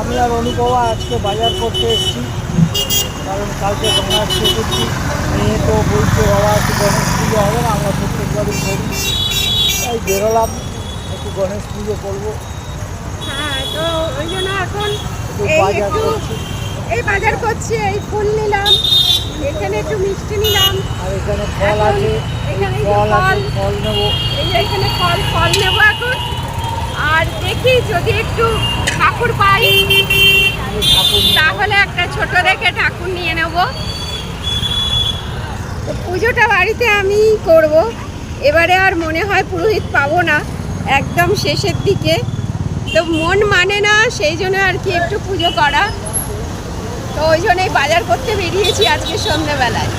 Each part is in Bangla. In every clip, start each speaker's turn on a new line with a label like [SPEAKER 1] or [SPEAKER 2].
[SPEAKER 1] আমি আর অনুপমা আজকে বাজার করতে এসেছি, কারণ কালকে গণেশ চতুর্থী। মেয়ে তো বলছে বাবা একটু গণেশ পুজো হবে না, আমরা প্রত্যেকবারই করি, তাই বেরোলাম একটু গণেশ পুজো করবো।
[SPEAKER 2] হ্যাঁ, তো ওই জন্য এখন
[SPEAKER 1] একটু
[SPEAKER 2] এই
[SPEAKER 1] বাজার
[SPEAKER 2] একটু
[SPEAKER 1] করছি।
[SPEAKER 2] এই বাজার করছি। এই ফুল নিলাম, এখানে একটু মিষ্টি নিলাম।
[SPEAKER 1] আর এখানে ফল
[SPEAKER 2] এখন
[SPEAKER 1] আছে,
[SPEAKER 2] এখানে এই যে
[SPEAKER 1] ফল আছে,
[SPEAKER 2] ফল,
[SPEAKER 1] ফল নেবো।
[SPEAKER 2] এই যে এখানে ফল নেবো এখন। আর দেখি যদি একটু ঠাকুর পাই
[SPEAKER 1] ঠাকুর
[SPEAKER 2] তাহলে একটা ছোট দেখে ঠাকুর নিয়ে নেব। তো পুজোটা বাড়িতে আমিই করব এবারে। আর মনে হয় পুরোহিত পাবো না একদম শেষের দিকে, তো মন মানে না, সেই জন্য আর কি একটু পুজো করা। তো ওই জন্যই বাজার করতে বেরিয়েছি আজকে সন্ধ্যেবেলায়।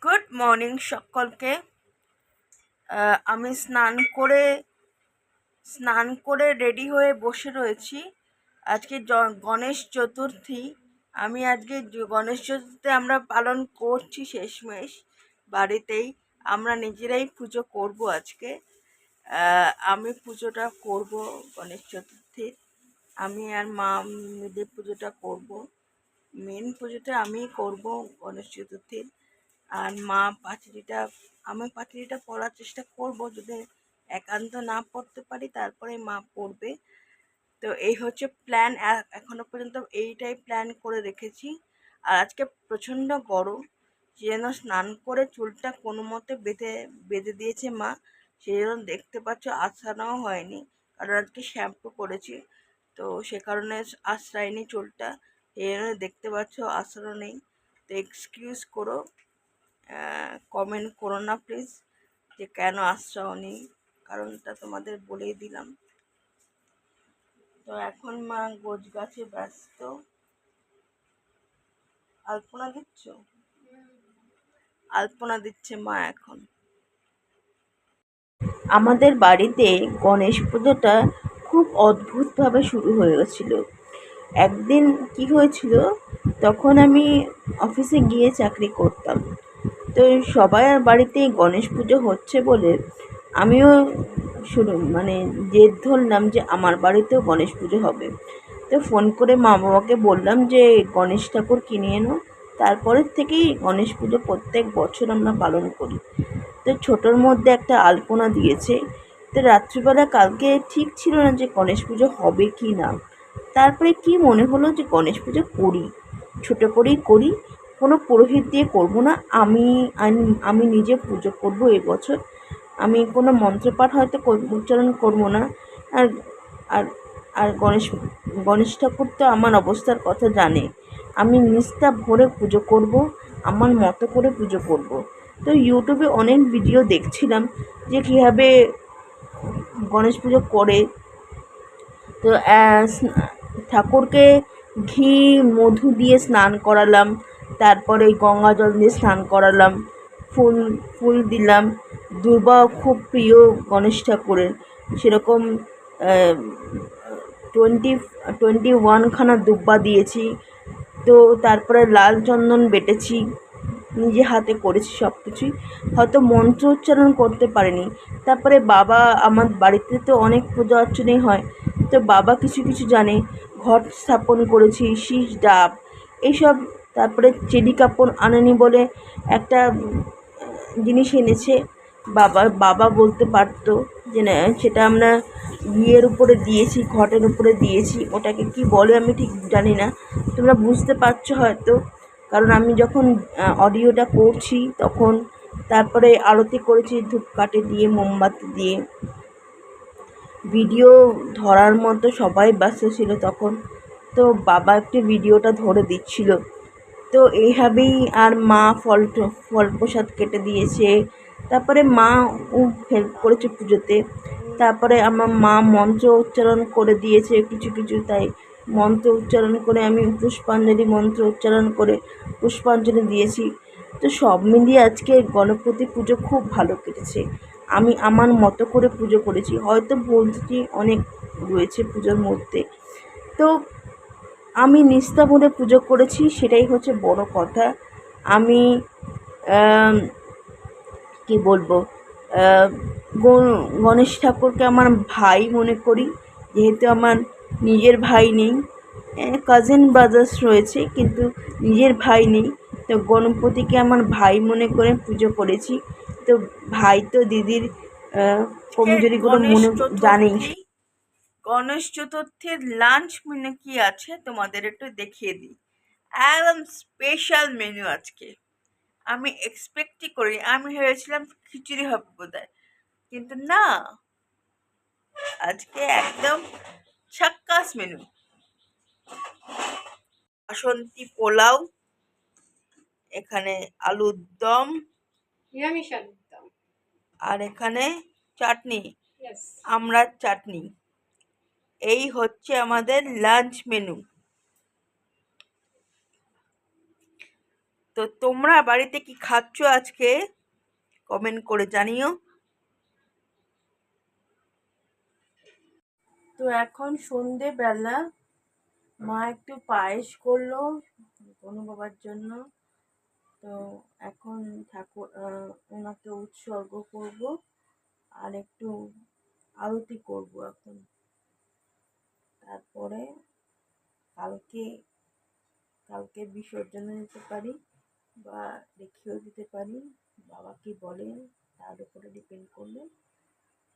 [SPEAKER 3] গুড মর্নিং সকলকে। আমি স্নান করে রেডি হয়ে বসে রয়েছি। আজকে গণেশ চতুর্থী। আমি আজকে গণেশ চতুর্থী আমরা পালন করছি শেষমেশ বাড়িতেই। আমরা নিজেরাই পুজো করব আজকে। আমি পুজোটা করব গণেশ চতুর্থীর। আমি আর মা মিলে পুজোটা করব। মেন পুজোটা আমিই করব গণেশ চতুর্থীর। আর মা আমি পাঁচিরিটা পড়ার চেষ্টা করব, যদি একান্ত না পড়তে পারি তারপরে মা পড়বে। তো এই হচ্ছে প্ল্যান। এখনো পর্যন্ত এইটাই প্ল্যান করে রেখেছি। আর আজকে প্রচণ্ড গরম, যেন স্নান করে চুলটা কোনো মতে বেঁধে দিয়েছে মা। সেই জন্য দেখতে পাচ্ছ আঁচড়ানোও হয়নি, কারণ আজকে শ্যাম্পু করেছি, তো সে কারণে আঁচড়ায়নি চুলটা। এই জন্য দেখতে পাচ্ছ আঁচড়ানো নেই। তো এক্সকিউজ করো, কমেন্ট করো না প্লিজ যে কেন আঁচড়াওনি, কারণটা তোমাদের বলেই দিলাম। তো এখন মা গোছ গাছে ব্যস্ত। আলপনা দিচ্ছে মা এখন। আমাদের বাড়িতে গণেশ পুজোটা খুব অদ্ভুতভাবে শুরু হয়ে গেছিল। একদিন কি হয়েছিল, তখন আমি অফিসে গিয়ে চাকরি করতাম। তো সবাই আর বাড়িতে গণেশ পুজো হচ্ছে বলে আমিও জেদ ধরলাম যে আমার বাড়িতেও গণেশ পুজো হবে। তো ফোন করে মা বাবাকে বললাম যে গণেশ ঠাকুর কিনে এনো। তারপরের থেকেই গণেশ পুজো প্রত্যেক বছর আমরা পালন করি। তো ছোটোর মধ্যে একটা আলপনা দিয়েছে। তো রাত্রিবেলা কালকে ঠিক ছিল না যে গণেশ পুজো হবে কি না। তারপরে কি মনে হলো যে গণেশ পুজো করি, ছোটো করেই করি, কোনো পুরোহিত দিয়ে করব না। আমি নিজে পুজো করব এবছর। আমি কোনো মন্ত্রপাঠ হয়তো উচ্চারণ করব না। আর আর আর গণেশ ঠাকুর তো আমার অবস্থার কথা জানে। আমি নিষ্ঠা ভরে পুজো করব, আমার মতো করে পুজো করব। তো ইউটিউবে অনেক ভিডিও দেখছিলাম যে কীভাবে গণেশ পুজো করে। তো ঠাকুরকে ঘি মধু দিয়ে স্নান করালাম, তারপরে গঙ্গা জল দিয়ে স্নান করালাম, ফুল দিলাম। দুর্বা খুব প্রিয় গণেশ ঠাকুরের, সেরকম 21খানা দুব্বা দিয়েছি। তো তারপরে লাল চন্দন বেটেছি, নিজে হাতে করেছি সব কিছুই। হয়তো মন্ত্র উচ্চারণ করতে পারিনি। তারপরে বাবা, আমার বাড়িতে তো অনেক পূজা অর্চনাই হয়, তো বাবা কিছু কিছু জানে। ঘট স্থাপন করেছি, শীষ ডাব এইসব। তারপরে চেলি কাপড় আনেনি বলে একটা জিনিস এনেছে। বাবা বলতে পারতো যে না, সেটা আমরা ইয়ের উপরে দিয়েছি, ঘটের উপরে দিয়েছি। ওটাকে কি বলে আমি ঠিক জানি না, তোমরা বুঝতে পারছো হয়তো, কারণ আমি যখন অডিওটা করছি তখন। তারপরে আরতি করেছি ধূপকাঠি দিয়ে, মোমবাতি দিয়ে। ভিডিও ধরার মতো সবাই ব্যস্ত ছিল তখন, তো বাবা একটু ভিডিওটা ধরে দিচ্ছিল। তো এইভাবেই আর মা ফল প্রসাদ কেটে দিয়েছে। তারপরে মা হেল্প করেছে পুজোতে। তারপরে আমার মা মন্ত্র উচ্চারণ করে দিয়েছে কিছু কিছু, তাই মন্ত্র উচ্চারণ করে আমি পুষ্পাঞ্জলি মন্ত্র উচ্চারণ করে পুষ্পাঞ্জলি দিয়েছি। তো সব মিলিয়ে আজকে গণপতি পুজো খুব ভালো কেটেছে। আমি আমার মতো করে পুজো করেছি, হয়তো বলছি অনেক রয়েছে পুজোর মধ্যে। তো আমি নিষ্ঠা ভরে পুজো করেছি, সেটাই হচ্ছে বড় কথা। আমি কি বলবো, আহ, গণেশ ঠাকুরকে আমার ভাই মনে করি, যেহেতু আমার নিজের ভাই নেই। কাজিন ব্রাদার্স রয়েছে কিন্তু নিজের ভাই নেই, তো গণপতিকে আমার ভাই মনে করে পুজো করেছি। তো ভাই তো দিদির কমজোরিগুলো মনে জানিস। গণেশ চতুর্থীর লাঞ্চ মেনু কি আছে তোমাদের একটু দেখিয়ে দিই। একদম স্পেশাল মেনু আজকে। আমি এক্সপেক্টই করি, আমি ভেবেছিলাম খিচুড়ি হবে বোধহয়, কিন্তু না, আজকে একদম ছাক্কাস মেনু। বাসন্তী পোলাও, এখানে আলুর দম,
[SPEAKER 2] নিরামিষ একদম।
[SPEAKER 3] আর এখানে চাটনি, আমড়ার চাটনি। এই হচ্ছে আমাদের লাঞ্চ মেনু। তো তোমরা বাড়িতে কি খাচ্ছ আজকে কমেন্ট করে জানিও। তো এখন সন্ধেবেলা, মা একটু পায়েস করলো কোনো বাবার জন্য। তো এখন ঠাকুর ওনাকে উৎসর্গ করব, আর একটু আরতি করব এখন। তারপরে কালকে কালকে বিসর্জনে দিতে পারি বা রেখেও দিতে পারি, বাবা কি বলেন তার উপরে ডিপেন্ড করবে।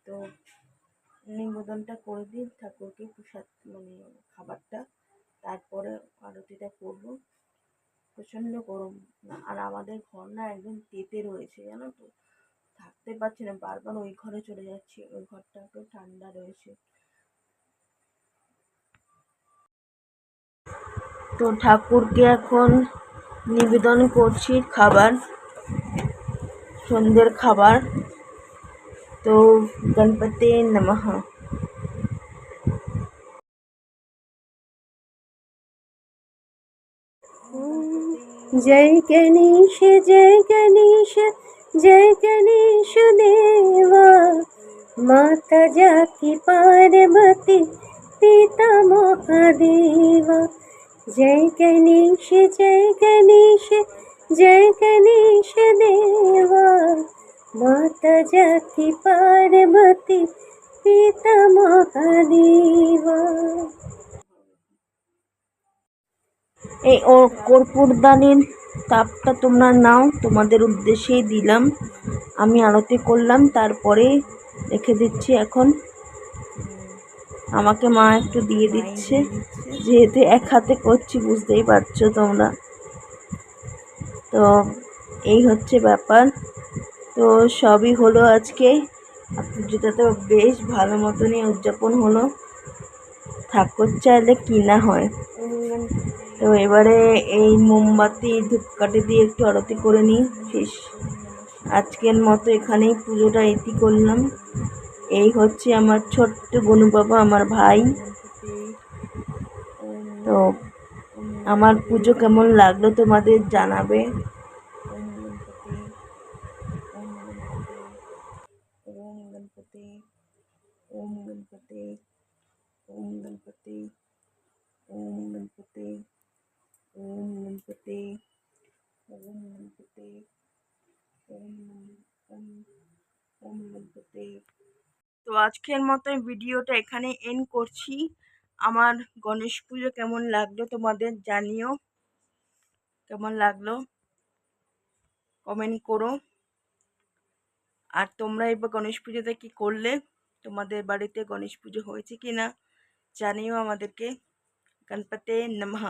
[SPEAKER 3] তো নিবেদনটা করে দিই ঠাকুরকে, প্রসাদ মানে খাবারটা, তারপরে আরতিটা করব। প্রচণ্ড গরম, আর আমাদের ঘর না একদম তেতে রয়েছে জানো তো, থাকতে পারছি না, বারবার ওই ঘরে চলে যাচ্ছি, ওই ঘরটা একটু ঠান্ডা রয়েছে। তো ঠাকুরকে এখন নিবেদন করছি খাবার, সন্ধ্যের খাবার। তো গণপতি নমঃ।
[SPEAKER 2] जय गणेश जय गणेश जय गणेश देवा, माता जाकी पार्वती पिता महादेवा। जय गणेश जय गणेश देवा, माता जाकी पार्वती पिता महादेवा।
[SPEAKER 3] এই ও কর্পূরদানির তাপটা তোমরা নাও, তোমাদের উদ্দেশ্যেই দিলাম। আমি আরতি করলাম, তারপরে রেখে দিচ্ছি এখন। আমাকে মা একটু দিয়ে দিচ্ছে, যেহেতু এক হাতে করছি বুঝতেই পারছো তোমরা। তো এই হচ্ছে ব্যাপার। তো সবই হলো আজকে, আর পুজোটা তো বেশ ভালো মতনই উদযাপন হলো, ঠাকুর চাইলে কি না হয়। তো এবারে এই মোমবাতি ধূপকাঠি দিয়ে একটু আরতি করে নিই, শেষ। আজকের মতো এখানেই পুজোটা ইতি করলাম। এই হচ্ছে আমার ছোট্ট গনু বাবা, আমার ভাই। তো আমার পুজো কেমন লাগলো তোমাদের জানাবে। ওম গণপতি, ওম গণপতি, ওম গণপতি, ওম গণপতি, ওম গণপতি, ওম গণপতি, ওম ওম ওম গণপতি। তো আজকের মতো ভিডিওটা এখানে এন্ড করছি। আমার গণেশ পুজো কেমন লাগলো তোমাদের জানিও, কেমন লাগলো কমেন্ট করো। আর তোমরা এবার গণেশ পুজোতে কি করলে, তোমাদের বাড়িতে গণেশ পুজো হয়েছে কি না জানিও আমাদেরকে। গণপতি নমঃ।